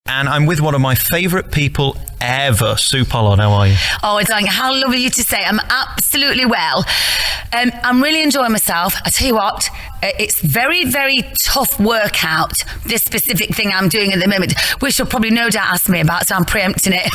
And I'm with one of my favourite people ever, Sue Pollard. How are you? Oh, darling, how lovely of you to say. I'm absolutely well. I'm really enjoying myself. I tell you what, it's very, very tough workout, this specific thing I'm doing at the moment, which you'll probably no doubt ask me about, so I'm preempting it.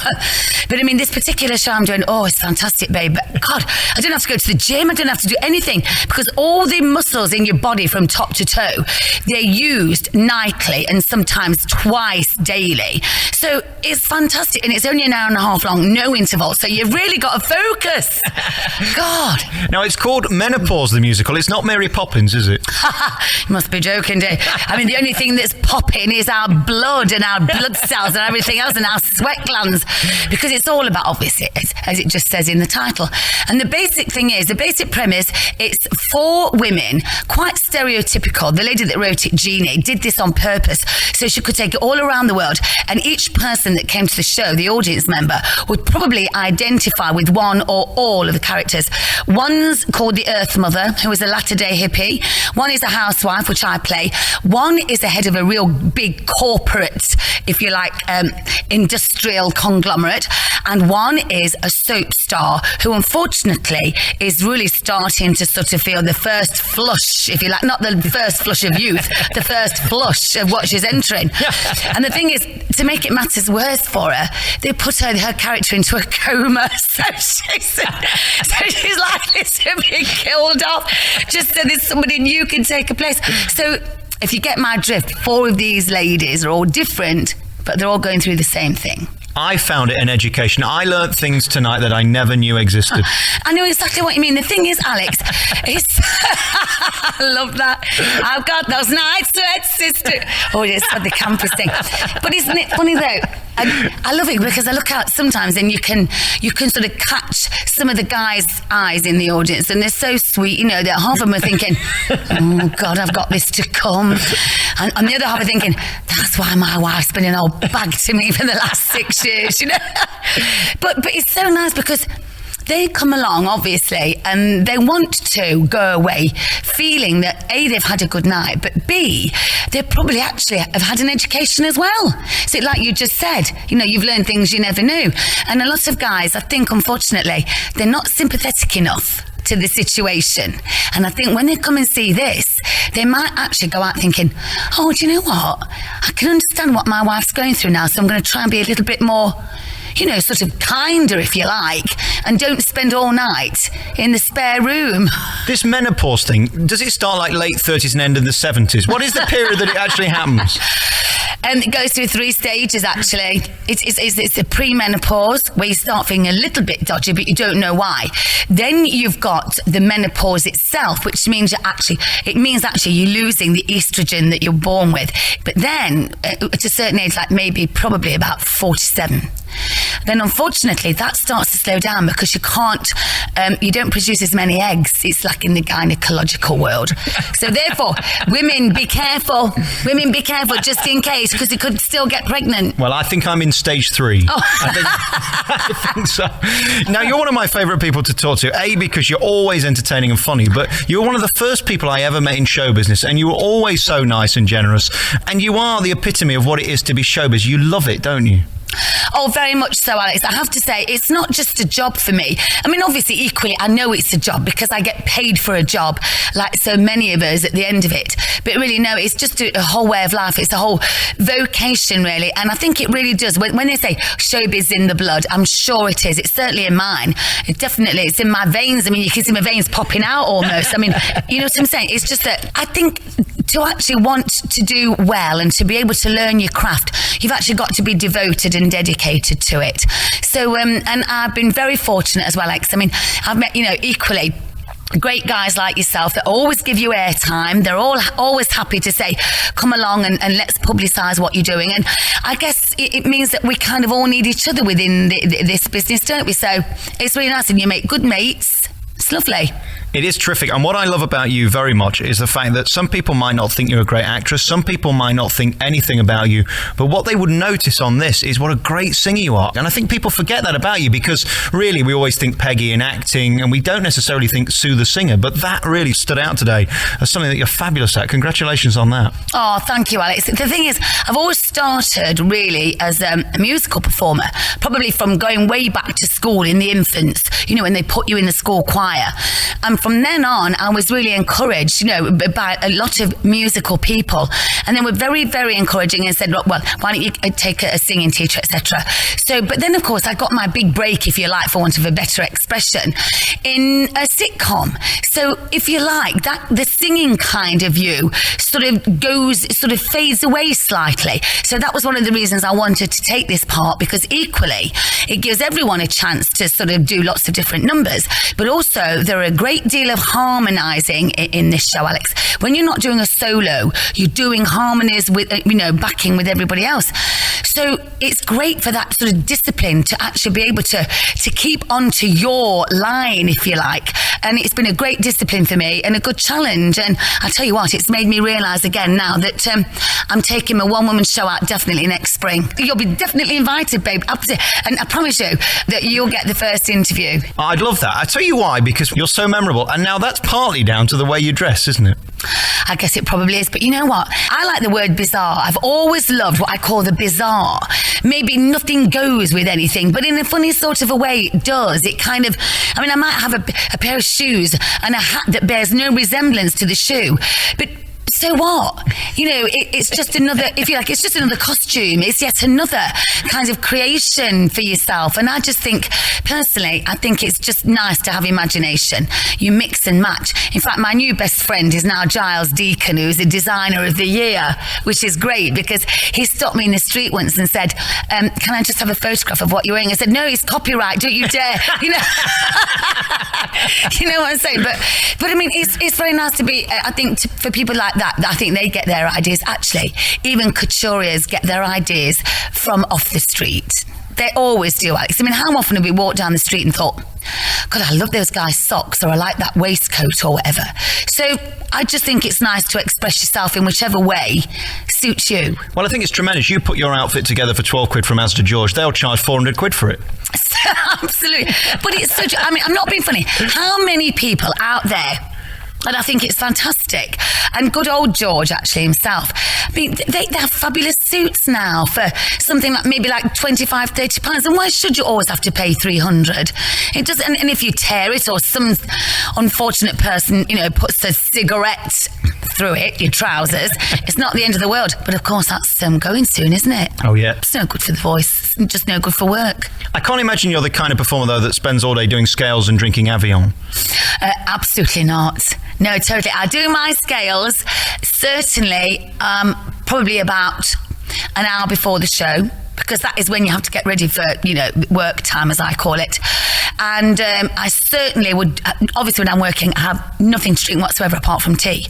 But I mean, this particular show I'm doing, it's fantastic, babe. But God, I don't have to go to the gym. I don't have to do anything, because all the muscles in your body from top to toe, they're used nightly and sometimes twice daily. So it's fantastic, and it's only an hour and a half long, no interval. So you've really got to focus. God. Now, it's called Menopause, the musical. It's not Mary Poppins, is it? You must be joking, Dave. I mean, the only thing that's popping is our blood and our blood cells and everything else and our sweat glands, because it's all about, obviously, as it just says in the title. And the basic thing is, the basic premise, it's 4 women, quite stereotypical. The lady that wrote it, Jeannie, did this on purpose so she could take it all around the world, and each person that came to the show, the audience member, would probably identify with one or all of the characters. One's called the Earth Mother, who is a latter-day hippie. One is a housewife, which I play. One is the head of a real big corporate, if you like, industrial conglomerate. And one is a soap star who, unfortunately, is really starting to sort of feel the first flush, if you like, not the first flush of youth, the first flush of what she's entering. And the thing is, to make it matters worse for her, they put her character into a coma. So she's likely to be killed off just so there's somebody new can take a place. So if you get my drift, 4 of these ladies are all different, but they're all going through the same thing. I found it an education. I learnt things tonight that I never knew existed. I know exactly what you mean. The thing is, Alex, it's I love that. I've got those night sweats, sister. Oh, it's the campus thing. But isn't it funny though? I love it because I look out sometimes and you can sort of catch some of the guys' eyes in the audience, and they're so sweet, you know, that half of them are thinking, oh God, I've got this to come. And the other half are thinking, that's why my wife's been an old bag to me for the last 6 years, you know. But it's so nice because they come along, obviously, and they want to go away feeling that A, they've had a good night, but B, they probably actually have had an education as well. So like you just said, you know, you've learned things you never knew. And a lot of guys, I think, unfortunately, they're not sympathetic enough to the situation. And I think when they come and see this, they might actually go out thinking, oh, do you know what? I can understand what my wife's going through now, so I'm going to try and be a little bit more, you know, sort of kinder, if you like, and don't spend all night in the spare room. This menopause thing, does it start like late 30s and end in the 70s? What is the period that it actually happens? It goes through 3 stages, actually. It's a pre-menopause, where you start feeling a little bit dodgy, but you don't know why. Then you've got the menopause itself, which means you're losing the estrogen that you're born with. But then, at a certain age, like maybe probably about 47, then unfortunately that starts to slow down because you don't produce as many eggs. It's like in the gynecological world. So therefore, women be careful just in case, because you could still get pregnant. Well, I think I'm in stage 3. Oh. I think so. Now, you're one of my favourite people to talk to, A, because you're always entertaining and funny, but you're one of the first people I ever met in show business, and you were always so nice and generous, and you are the epitome of what it is to be showbiz. You love it, don't you? Oh, very much so, Alex. I have to say, it's not just a job for me. I mean, obviously, equally, I know it's a job because I get paid for a job, like so many of us at the end of it. But really, no, it's just a whole way of life. It's a whole vocation, really. And I think it really does. When they say showbiz in the blood, I'm sure it is. It's certainly in mine. It's in my veins. I mean, you can see my veins popping out almost. I mean, you know what I'm saying? It's just that I think to actually want to do well and to be able to learn your craft, you've actually got to be devoted and dedicated to it. So, and I've been very fortunate as well, Alex. I mean, I've met, you know, equally great guys like yourself that always give you airtime. They're all always happy to say, come along and let's publicise what you're doing. And I guess it means that we kind of all need each other within this business, don't we? So it's really nice, and you make good mates. It's lovely. It is terrific. And what I love about you very much is the fact that some people might not think you're a great actress. Some people might not think anything about you. But what they would notice on this is what a great singer you are. And I think people forget that about you, because really we always think Peggy in acting, and we don't necessarily think Sue the singer. But that really stood out today as something that you're fabulous at. Congratulations on that. Oh, thank you, Alex. The thing is, I've always started really as a musical performer, probably from going way back to school in the infants, you know, when they put you in the school choir. And from then on, I was really encouraged, you know, by a lot of musical people. And they were very, very encouraging and said, well, why don't you take a singing teacher, etc. So, but then, of course, I got my big break, if you like, for want of a better expression, in a sitcom. So, if you like, that the singing kind of you sort of fades away slightly. So that was one of the reasons I wanted to take this part, because equally, it gives everyone a chance to sort of do lots of different numbers. But also, there are a great deal of harmonising in this show, Alex. When you're not doing a solo, you're doing harmonies with, you know, backing with everybody else. So it's great for that sort of discipline to actually be able to keep onto your line, if you like. And it's been a great discipline for me and a good challenge. And I tell you what, it's made me realise again now that I'm taking my one-woman show out definitely next spring. You'll be definitely invited, babe. And I promise you that you'll get the first interview. I'd love that. I tell you why, because you're so memorable. And now that's partly down to the way you dress, isn't it? I guess it probably is. But you know what? I like the word bizarre. I've always loved what I call the bizarre. Maybe nothing goes with anything, but in a funny sort of a way, it does. It kind of, I mean, I might have a pair of shoes and a hat that bears no resemblance to the shoe, but so what? You know, it's just another, if you like, it's just another costume. It's yet another kind of creation for yourself. And I just think, personally, I think it's just nice to have imagination. You mix and match. In fact, my new best friend is now Giles Deacon, who's the designer of the year, which is great because he stopped me in the street once and said, can I just have a photograph of what you're wearing? I said, no, it's copyright, don't you dare. You know, you know what I'm saying? But I mean, it's very nice to be, I think, for people like that, I think they get their ideas. Actually, even couturiers get their ideas from off the street. They always do, Alex. I mean, how often have we walked down the street and thought, God, I love those guys' socks, or I like that waistcoat, or whatever. So I just think it's nice to express yourself in whichever way suits you. Well, I think it's tremendous. You put your outfit together for 12 quid from Asda George. They'll charge 400 quid for it. Absolutely. But it's such, I mean, I'm not being funny. How many people out there, and I think it's fantastic. And good old George, actually, himself. I mean, they have fabulous suits now for something like maybe like £25, £30. And why should you always have to pay 300? It doesn't. And if you tear it, or some unfortunate person, you know, puts a cigarette through it, your trousers, it's not the end of the world. But of course, that's going soon, isn't it? Oh, yeah. It's no good for the voice. It's just no good for work. I can't imagine you're the kind of performer, though, that spends all day doing scales and drinking Avion. Absolutely not. No, totally. I do my scales, certainly, probably about an hour before the show, because that is when you have to get ready for, you know, work time, as I call it. And I certainly would, obviously when I'm working, I have nothing to drink whatsoever apart from tea.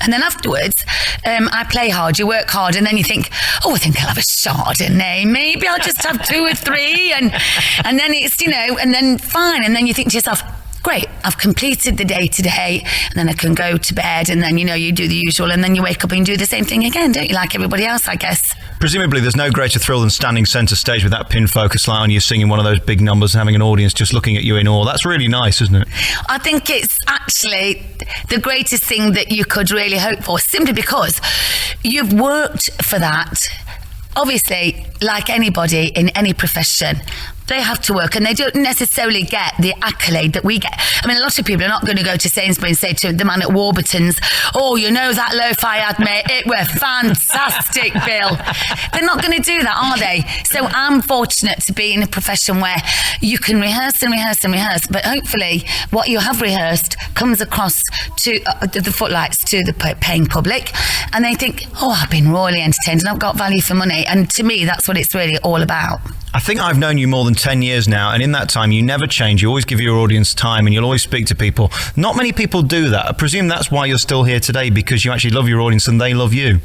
And then afterwards, I play hard, you work hard, and then you think, oh, I think I'll have a Chardonnay. Maybe I'll just have 2 or 3. And then it's, you know, and then fine. And then you think to yourself, great, I've completed the day today, and then I can go to bed, and then, you know, you do the usual, and then you wake up and do the same thing again, don't you, like everybody else, I guess. Presumably there's no greater thrill than standing centre stage with that pin focus light on you, singing one of those big numbers and having an audience just looking at you in awe. That's really nice, isn't it? I think it's actually the greatest thing that you could really hope for, simply because you've worked for that. Obviously, like anybody in any profession, they have to work, and they don't necessarily get the accolade that we get. I mean, a lot of people are not going to go to Sainsbury's and say to the man at Warburton's, oh, you know that loaf I had, mate, it were fantastic, Bill. They're not going to do that, are they? So I'm fortunate to be in a profession where you can rehearse and rehearse and rehearse, but hopefully what you have rehearsed comes across to the footlights, to the paying public, and they think, oh, I've been royally entertained and I've got value for money. And to me, that's what it's really all about. I think I've known you more than 10 years now, and in that time you never change. You always give your audience time, and you'll always speak to people. Not many people do that. I presume that's why you're still here today, because you actually love your audience and they love you.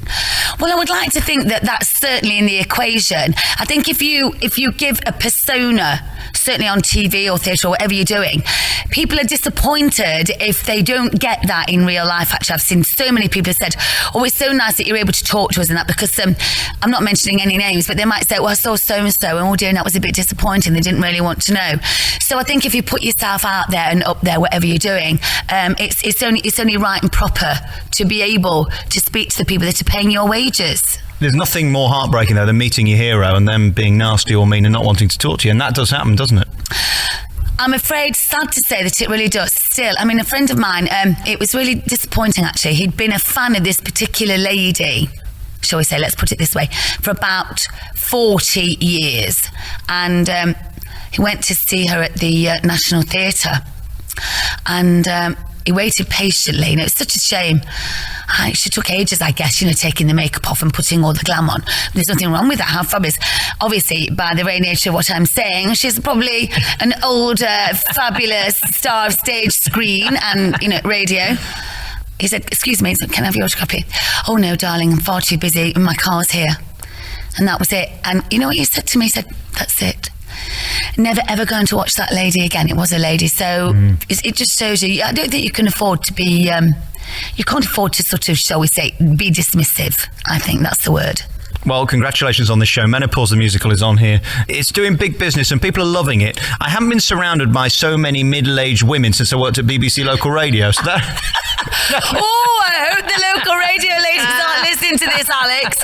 Well, I would like to think that that's certainly in the equation. I think if you give a persona, certainly on TV or theatre or whatever you're doing, people are disappointed if they don't get that in real life. Actually, I've seen so many people have said, oh, it's so nice that you're able to talk to us and that, because I'm not mentioning any names, but they might say, well, I saw so-and-so, and dear, and that was a bit disappointing. They didn't really want to know. So I think if you put yourself out there and up there, whatever you're doing, it's only right and proper to be able to speak to the people that are paying your wages. There's nothing more heartbreaking, though, than meeting your hero and them being nasty or mean and not wanting to talk to you. And that does happen, doesn't it? I'm afraid, sad to say, that it really does. Still, I mean, a friend of mine, it was really disappointing, actually. He'd been a fan of this particular lady, shall we say, let's put it this way, for about 40 years. And he went to see her at the National Theatre. And he waited patiently, and it was such a shame. She took ages, I guess, taking the makeup off and putting all the glam on. There's nothing wrong with that. How fabulous. Obviously, by the very nature of what I'm saying, she's probably an older, fabulous star of stage, screen and, radio. He said, excuse me, can I have your autograph, please? Oh, no, darling, I'm far too busy. My car's here. And that was it. And you know what he said to me? He said, that's it. Never ever going to watch that lady again. It was a lady. So it just shows you, I don't think you can afford to be, you can't afford to sort of, shall we say, be dismissive. I think that's the word. Well, congratulations on this show. Menopause the musical is on here. It's doing big business and people are loving it. I haven't been surrounded by so many middle-aged women since I worked at BBC Local Radio. So that... Oh, I hope the local radio ladies aren't listening to this, Alex.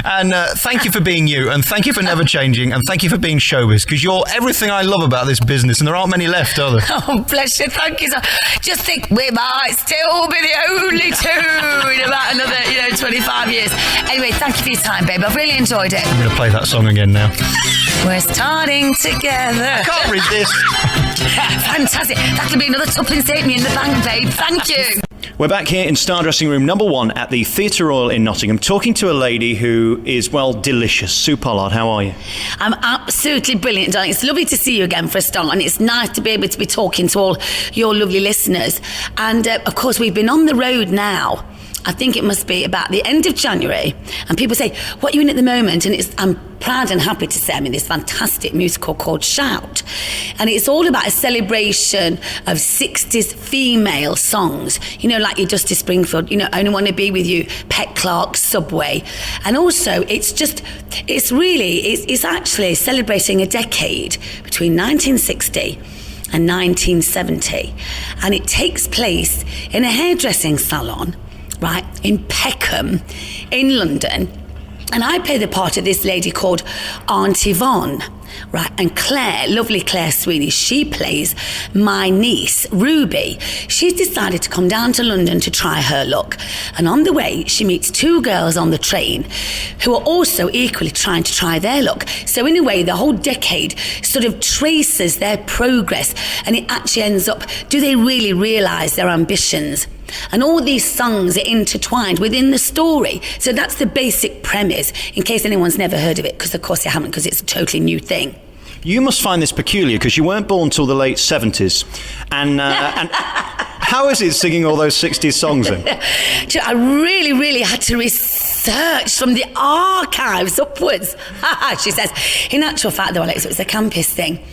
And thank you for being you, and thank you for never changing, and thank you for being showbiz, because you're everything I love about this business, and there aren't many left, are there? Oh, bless you, thank you. Just think we might still be the only two in about another, 25 years. Anyway, thank you for your time, babe. I've really enjoyed it. I'm going to play that song again now. We're starting together. I can't resist. Fantastic. That'll be another tuppence hit me in the bank, babe. Thank you. We're back here in Star Dressing Room number 1 at the Theatre Royal in Nottingham, talking to a lady who is, well, delicious. Sue Pollard, how are you? I'm absolutely brilliant, darling. It's lovely to see you again for a start, and it's nice to be able to be talking to all your lovely listeners. And, of course, we've been on the road now. I think it must be about the end of January. And people say, what are you in at the moment? And I'm proud and happy to say I'm in this fantastic musical called Shout. And it's all about a celebration of 60s female songs. Like your Dusty Springfield, I Only Want to Be With You, Pet Clark, Subway. And also, it's actually celebrating a decade between 1960 and 1970. And it takes place in a hairdressing salon, right, in Peckham, in London. And I play the part of this lady called Aunt Yvonne, right? And Claire, lovely Claire Sweeney, she plays my niece, Ruby. She's decided to come down to London to try her luck. And on the way, she meets 2 girls on the train who are also equally trying to try their luck. So in a way, the whole decade sort of traces their progress, and it actually ends up, do they really realise their ambitions? And all these songs are intertwined within the story. So that's the basic premise, in case anyone's never heard of it, because of course they haven't, because it's a totally new thing. You must find this peculiar, because you weren't born till the late 70s. And how is it singing all those 60s songs then? I really, really had to research from the archives upwards. She says, in actual fact though, Alex, it was a campus thing.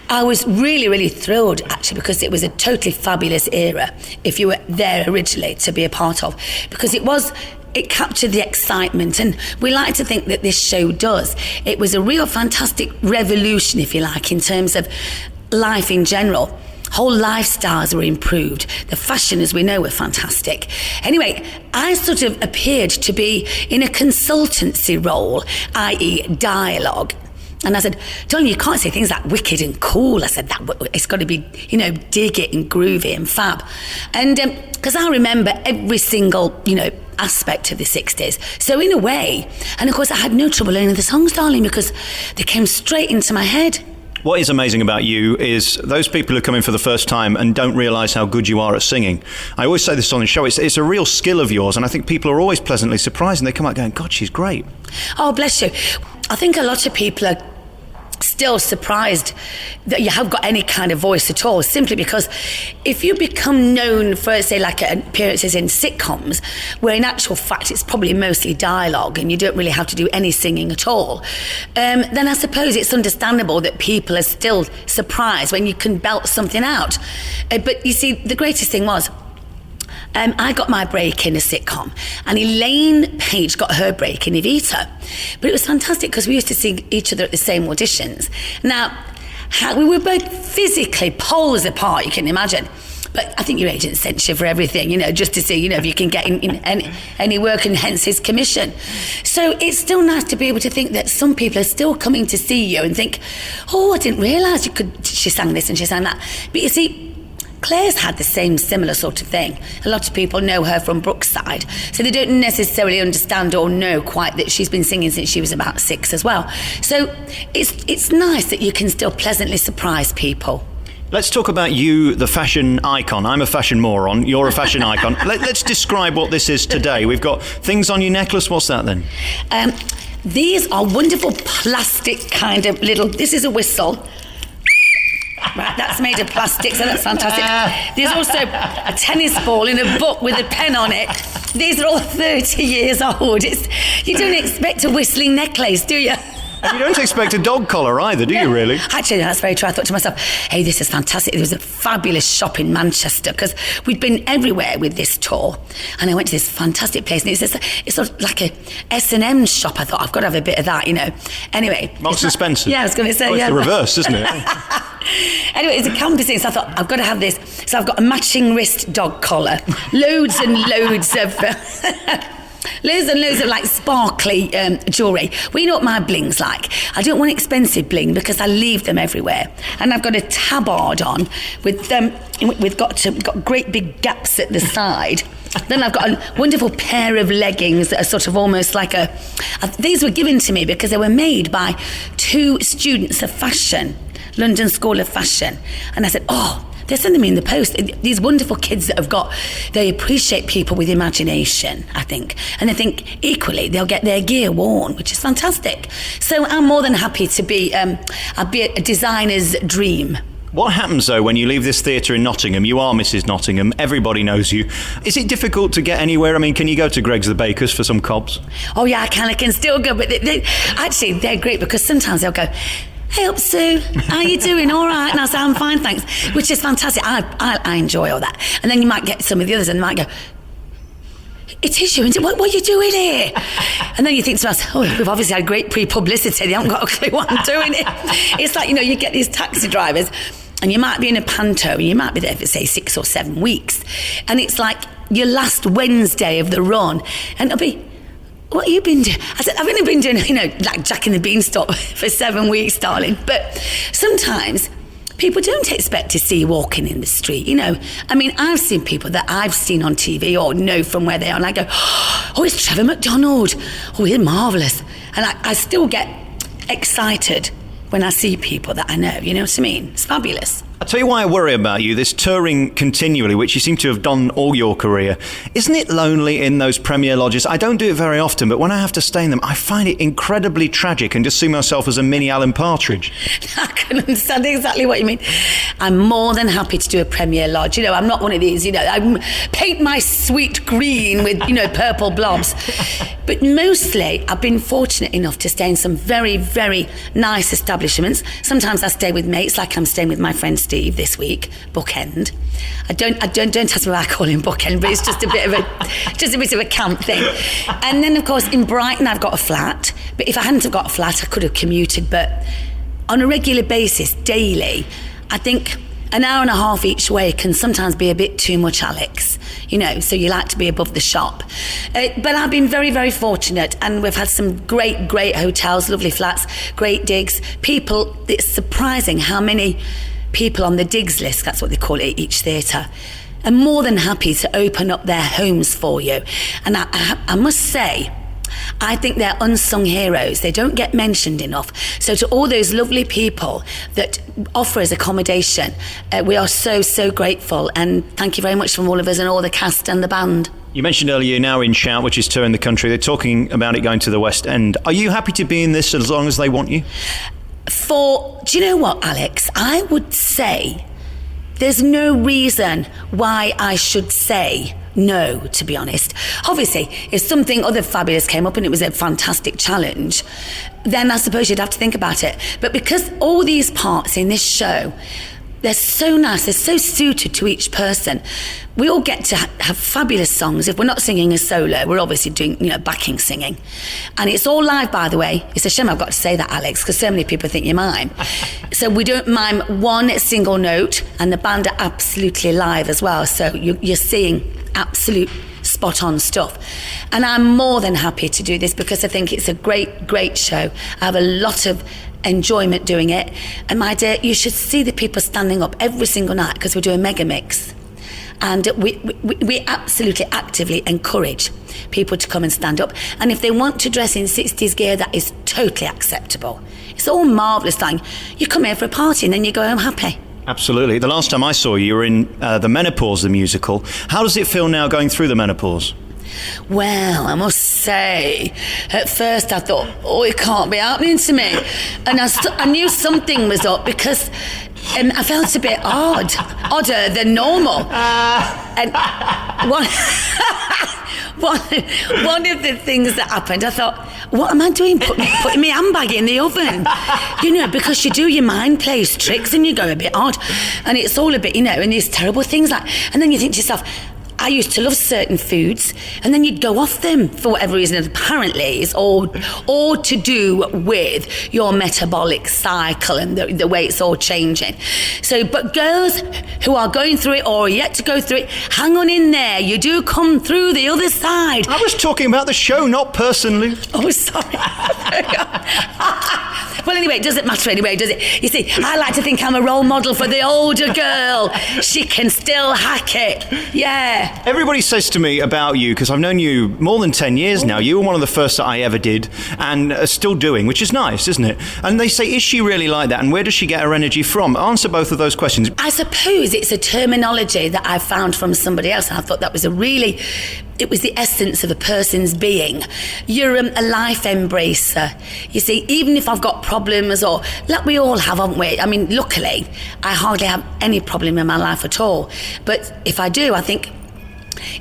I was really, really thrilled actually, because it was a totally fabulous era if you were there originally to be a part of, because it captured the excitement, and we like to think that this show does. It was a real fantastic revolution, if you like, in terms of life in general. Whole lifestyles were improved. The fashion, as we know, were fantastic. Anyway, I sort of appeared to be in a consultancy role, i.e. dialogue. And I said, darling, you can't say things like wicked and cool. I said, it's got to be, dig it and groovy and fab. And because I remember every single, aspect of the 60s. So in a way, and of course I had no trouble learning the songs, darling, because they came straight into my head. What is amazing about you is those people who come in for the first time and don't realise how good you are at singing. I always say this on the show, it's a real skill of yours, and I think people are always pleasantly surprised, and they come out going, God, she's great. Oh, bless you. I think a lot of people are still surprised that you have got any kind of voice at all, simply because if you become known for, say, like appearances in sitcoms, where in actual fact it's probably mostly dialogue and you don't really have to do any singing at all, then I suppose it's understandable that people are still surprised when you can belt something out. But you see, the greatest thing was, I got my break in a sitcom, and Elaine Page got her break in Evita. But it was fantastic because we used to see each other at the same auditions. Now, we were both physically poles apart, you can imagine. But I think your agent sent you for everything, just to see, if you can get in any work, and hence his commission. So it's still nice to be able to think that some people are still coming to see you and think, oh, I didn't realise she sang this and she sang that. But you see, Claire's had the similar sort of thing. A lot of people know her from Brookside, so they don't necessarily understand or know quite that she's been singing since she was about 6 as well. So it's nice that you can still pleasantly surprise people. Let's talk about you, the fashion icon. I'm a fashion moron. You're a fashion icon. Let's describe what this is today. We've got things on your necklace. What's that then? These are wonderful plastic kind of little... This is a whistle. Right, that's made of plastic, so that's fantastic. There's also a tennis ball in a book with a pen on it. These are all 30 years old. You don't expect a whistling necklace, do you? And you don't expect a dog collar either, do you really? Actually, that's very true. I thought to myself, hey, this is fantastic. There was a fabulous shop in Manchester because we'd been everywhere with this tour. And I went to this fantastic place, and it's sort of like a S&M shop. I thought, I've got to have a bit of that, Anyway. Marks and Spencer. Yeah, I was going to say, it's yeah. the reverse, isn't it? Anyway, it's a campus thing, so I thought, I've got to have this. So I've got a matching wrist dog collar, loads and loads of... Loads and loads of like sparkly jewellery. Well, you know what my bling's like? I don't want expensive bling because I leave them everywhere. And I've got a tabard on with got great big gaps at the side. Then I've got a wonderful pair of leggings that are sort of almost like these were given to me because they were made by 2 students of fashion, London School of Fashion. And I said, they're sending me in the post. These wonderful kids that they appreciate people with imagination, I think. And I think equally they'll get their gear worn, which is fantastic. So I'm more than happy to be, I'll be a designer's dream. What happens, though, when you leave this theatre in Nottingham? You are Mrs. Nottingham. Everybody knows you. Is it difficult to get anywhere? I mean, can you go to Greg's the Baker's for some cobs? Oh, yeah, I can still go. But they're great because sometimes they'll go, hey up, Sue, how you doing? All right. And I say, I'm fine, thanks. Which is fantastic. I enjoy all that. And then you might get some of the others and they might go, it is you, what are you doing here? And then you think to yourself, we've obviously had great pre-publicity. They haven't got a clue what I'm doing here. It's like, you get these taxi drivers and you might be in a panto and you might be there for, say, 6 or 7 weeks. And it's like your last Wednesday of the run. And it'll be, what have you been doing? I said, I've only been doing, like Jack and the Beanstalk for 7 weeks, darling. But sometimes people don't expect to see you walking in the street, I mean, I've seen people that I've seen on TV or know from where they are, and I go, it's Trevor McDonald. Oh, he's marvellous. And I still get excited when I see people that I know, you know what I mean? It's fabulous. I'll tell you why I worry about you, this touring continually, which you seem to have done all your career. Isn't it lonely in those premier lodges? I don't do it very often, but when I have to stay in them, I find it incredibly tragic and just see myself as a mini Alan Partridge. I can understand exactly what you mean. I'm more than happy to do a premier lodge. I'm not one of these, I paint my sweet green with, purple blobs. But mostly, I've been fortunate enough to stay in some very, very nice establishments. Sometimes I stay with mates, like I'm staying with my friend Steve this week, Bookend. I don't ask me why I call him Bookend, but it's just a bit of a camp thing. And then of course in Brighton I've got a flat, but if I hadn't have got a flat I could have commuted, but on a regular basis, daily, I think an hour and a half each way can sometimes be a bit too much, Alex. So you like to be above the shop. But I've been very, very fortunate, and we've had some great, great hotels, lovely flats, great digs. People, it's surprising how many people on the digs list, that's what they call it, each theatre, are more than happy to open up their homes for you. And I must say, I think they're unsung heroes. They don't get mentioned enough. So to all those lovely people that offer us accommodation, we are so, so grateful. And thank you very much from all of us and all the cast and the band. You mentioned earlier you're now in Shout, which is touring the country. They're talking about it going to the West End. Are you happy to be in this as long as they want you? Do you know what, Alex? I would say there's no reason why I should say no, to be honest. Obviously, if something other fabulous came up and it was a fantastic challenge, then I suppose you'd have to think about it. But because all these parts in this show, they're so nice. They're so suited to each person. We all get to have fabulous songs. If we're not singing a solo, we're obviously doing, backing singing. And it's all live, by the way. It's a shame I've got to say that, Alex, because so many people think you mime. So we don't mime one single note, and the band are absolutely live as well. So you're seeing absolute spot-on stuff. And I'm more than happy to do this because I think it's a great, great show. I have a lot of enjoyment doing it. And my dear, you should see the people standing up every single night because we're doing mega mix. And we absolutely actively encourage people to come and stand up. And if they want to dress in 60s gear, that is totally acceptable. It's all marvellous thing. You come here for a party and then you go home happy. Absolutely. The last time I saw you were in the Menopause, the musical. How does it feel now going through the menopause? Well, I must say, at first I thought, it can't be happening to me. And I knew something was up because I felt a bit odder than normal. And one of the things that happened, I thought, what am I doing? Putting my handbag in the oven. Because you do your mind plays tricks and you go a bit odd. And it's all a bit, and these terrible things and then you think to yourself, I used to love certain foods, and then you'd go off them for whatever reason. And apparently, it's all to do with your metabolic cycle and the way it's all changing. So, but girls who are going through it or are yet to go through it, hang on in there. You do come through the other side. I was talking about the show, not personally. Oh, sorry. Well, anyway, it doesn't matter anyway, does it? You see, I like to think I'm a role model for the older girl. She can still hack it. Yeah. Everybody says to me about you, because I've known you more than 10 years now, you were one of the first that I ever did and are still doing, which is nice, isn't it? And they say, is she really like that? And where does she get her energy from? Answer both of those questions. I suppose it's a terminology that I found from somebody else, and I thought that was it was the essence of a person's being. You're a life embracer. You see, even if I've got problems, or like we all have, haven't we? I mean, luckily, I hardly have any problem in my life at all. But if I do, I think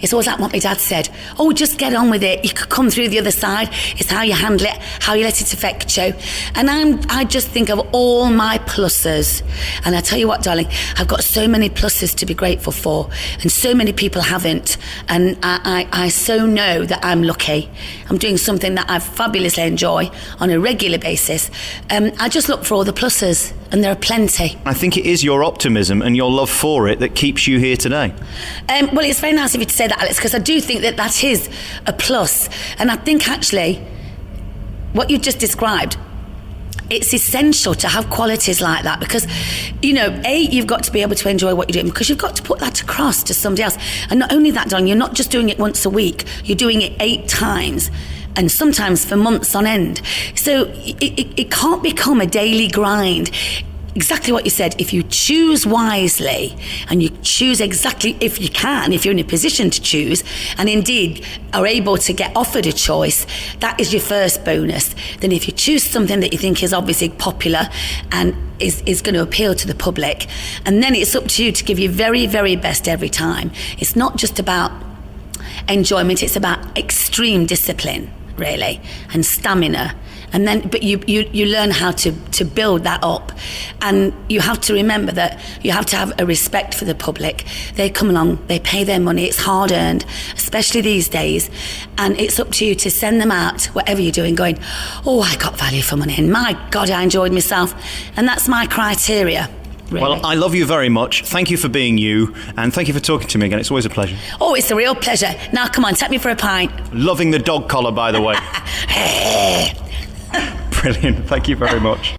it's always like what my dad said. Oh, just get on with it. You could come through the other side. It's how you handle it, how you let it affect you. And I just think of all my pluses. And I tell you what, darling, I've got so many pluses to be grateful for, and so many people haven't. And I so know that I'm lucky. I'm doing something that I fabulously enjoy on a regular basis. I just look for all the pluses, and there are plenty. I think it is your optimism and your love for it that keeps you here today. Well, it's very nice of you to say that, Alex, because I do think that is a plus. And I think actually what you just described, it's essential to have qualities like that because, you've got to be able to enjoy what you're doing because you've got to put that across to somebody else. And not only that, darling, you're not just doing it once a week, you're doing it 8 times. And sometimes for months on end. So it can't become a daily grind. Exactly what you said. If you choose wisely and you choose exactly, if you can, if you're in a position to choose, and indeed are able to get offered a choice, that is your first bonus. Then if you choose something that you think is obviously popular and is going to appeal to the public, and then it's up to you to give your very, very best every time. It's not just about enjoyment, it's about extreme discipline, really, and stamina. And then, but you learn how to build that up, and you have to remember that you have to have a respect for the public. They come along, they pay their money, it's hard earned, especially these days, and it's up to you to send them out, whatever you're doing, going, oh, I got value for money, and my God, I enjoyed myself, and that's my criteria. Really. Well, I love you very much. Thank you for being you, and thank you for talking to me again. It's always a pleasure. Oh, it's a real pleasure. Now, come on, take me for a pint. Loving the dog collar, by the way. Brilliant. Thank you very much.